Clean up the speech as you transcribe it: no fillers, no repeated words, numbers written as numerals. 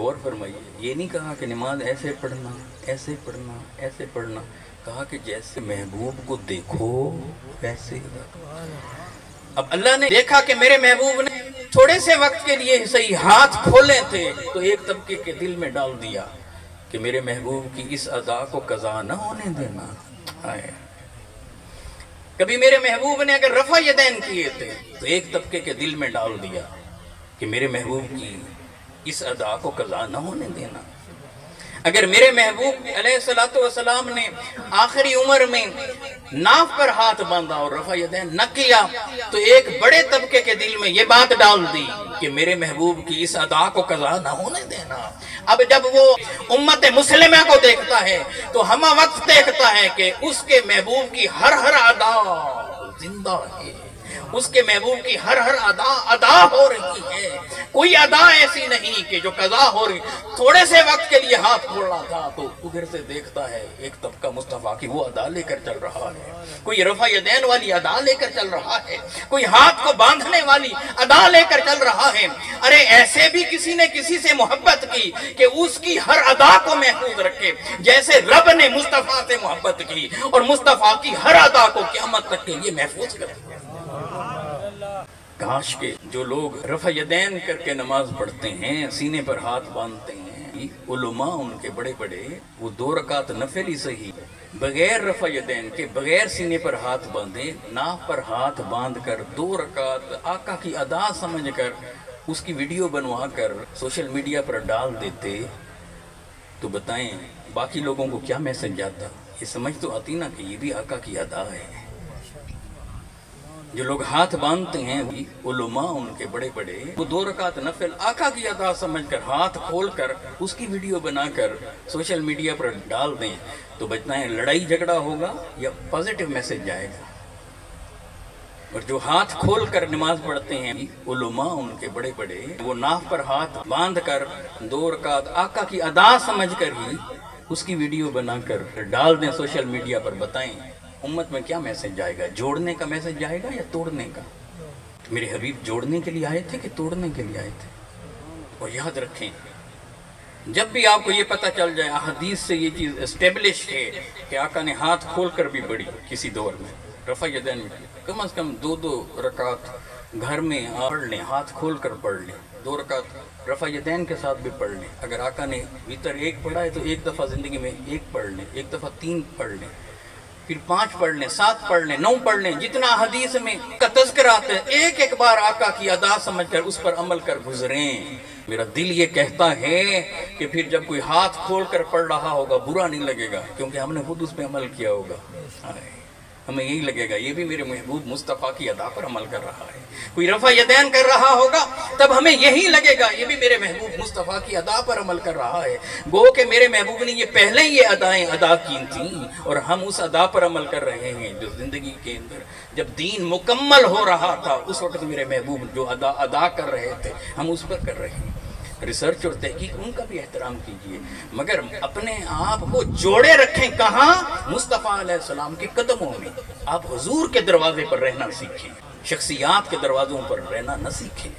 غور فرمائیے، یہ نہیں کہا کہ نماز ایسے پڑھنا ایسے پڑھنا ایسے پڑھنا، کہا کہ جیسے محبوب کو دیکھو ویسے ہی۔ اب اللہ نے دیکھا کہ میرے محبوب نے تھوڑے سے وقت کے لیے صحیح ہاتھ کھولے تھے، تو ایک طبقے کے دل میں ڈال دیا کہ میرے محبوب کی اس ادا کو قضا نہ ہونے دینا۔ آئے کبھی میرے محبوب نے اگر رفع یدین کیے تھے تو ایک طبقے کے دل میں ڈال دیا کہ میرے محبوب کی اس ادا کو قضا نہ ہونے دینا۔ اگر میرے محبوب علیہ السلام نے آخری عمر میں ناف پر ہاتھ باندھا اور رفع یدین نہ کیا تو ایک بڑے طبقے کے دل میں یہ بات ڈال دی کہ میرے محبوب کی اس ادا کو قضا نہ ہونے دینا۔ اب جب وہ امت مسلمہ کو دیکھتا ہے تو ہمہ وقت دیکھتا ہے کہ اس کے محبوب کی ہر ادا زندہ ہے، اس کے محبوب کی ہر ادا ہو رہی ہے، کوئی ادا ایسی نہیں کہ جو قضا ہو رہی۔ تھوڑے سے وقت کے لیے ہاتھ کھولنا تھا تو ادھر سے دیکھتا ہے ایک طبقہ مصطفیٰ کی وہ ادا لے کر چل رہا ہے، کوئی رفع یدین والی ادا لے کر چل رہا ہے، کوئی ہاتھ کو باندھنے والی ادا لے کر چل رہا ہے۔ ارے ایسے بھی کسی نے کسی سے محبت کی کہ اس کی ہر ادا کو محفوظ رکھے، جیسے رب نے مصطفیٰ سے محبت کی اور مصطفیٰ کی ہر ادا کو قیامت تک کے لیے محفوظ کر دیا۔ کاش کے جو لوگ رفع یدین کر کے نماز پڑھتے ہیں، سینے پر ہاتھ باندھتے ہیں، علماء ان کے بڑے بڑے وہ 2 رکعت نفل ہی صحیح بغیر رفع یدین کے، بغیر سینے پر ہاتھ باندھے، ناف پر ہاتھ باندھ کر 2 رکعت آقا کی ادا سمجھ کر اس کی ویڈیو بنوا کر سوشل میڈیا پر ڈال دیتے تو بتائیں باقی لوگوں کو کیا میسج جاتا؟ یہ سمجھ تو آتی نا کہ یہ بھی آقا کی ادا ہے۔ جو لوگ ہاتھ باندھتے ہیں علماء ان کے بڑے بڑے وہ 2 رکعت نفل آقا کی ادا سمجھ کر ہاتھ کھول کر اس کی ویڈیو بنا کر سوشل میڈیا پر ڈال دیں تو بتائیں لڑائی جھگڑا ہوگا یا پازیٹیو میسج جائے گا؟ اور جو ہاتھ کھول کر نماز پڑھتے ہیں علماء ان کے بڑے بڑے وہ ناف پر ہاتھ باندھ کر 2 رکعت آقا کی ادا سمجھ کر ہی اس کی ویڈیو بنا کر ڈال دیں سوشل میڈیا پر، بتائیں امت میں کیا میسج جائے گا؟ جوڑنے کا میسج جائے گا یا توڑنے کا؟ میرے حبیب جوڑنے کے لیے آئے تھے کہ توڑنے کے لیے آئے تھے؟ اور یاد رکھیں جب بھی آپ کو یہ پتہ چل جائے احادیث سے یہ چیز اسٹیبلش ہے کہ آقا نے ہاتھ کھول کر بھی پڑھی کسی دور میں، رفع یدین میں کم از کم 2 رکعت گھر میں پڑھ لیں، ہاتھ کھول کر پڑھ لیں، 2 رکعت رفع یدین کے ساتھ بھی پڑھ لیں۔ اگر آقا نے وتر 1 پڑھا ہے تو 1 دفعہ زندگی میں 1 پڑھ لیں، 1 دفعہ 3 پڑھ لیں، پھر 5 پڑھ لیں، 7 پڑھ لیں، 9 پڑھ لیں، جتنا حدیث میں کا تذکر آتا ہے ایک بار آقا کی ادا سمجھ کر اس پر عمل کر گزریں۔ میرا دل یہ کہتا ہے کہ پھر جب کوئی ہاتھ کھول کر پڑھ رہا ہوگا برا نہیں لگے گا، کیونکہ ہم نے خود اس پہ عمل کیا ہوگا۔ ہمیں یہی لگے گا یہ بھی میرے محبوب مصطفیٰ کی ادا پر عمل کر رہا ہے۔ کوئی رفع یدین کر رہا ہوگا تب ہمیں یہی لگے گا یہ بھی میرے محبوب مصطفیٰ کی ادا پر عمل کر رہا ہے۔ گو کہ میرے محبوب نے یہ پہلے یہ ادائیں ادا کی تھیں اور ہم اس ادا پر عمل کر رہے ہیں جو زندگی کے اندر جب دین مکمل ہو رہا تھا اس وقت میرے محبوب جو ادا کر رہے تھے ہم اس پر کر رہے ہیں۔ ریسرچ اور تحقیق ان کا بھی احترام کیجئے، مگر اپنے آپ کو جوڑے رکھیں کہاں؟ مصطفیٰ علیہ السلام کے قدموں میں۔ آپ حضور کے دروازے پر رہنا سیکھیں، شخصیات کے دروازوں پر رہنا نہ سیکھیں۔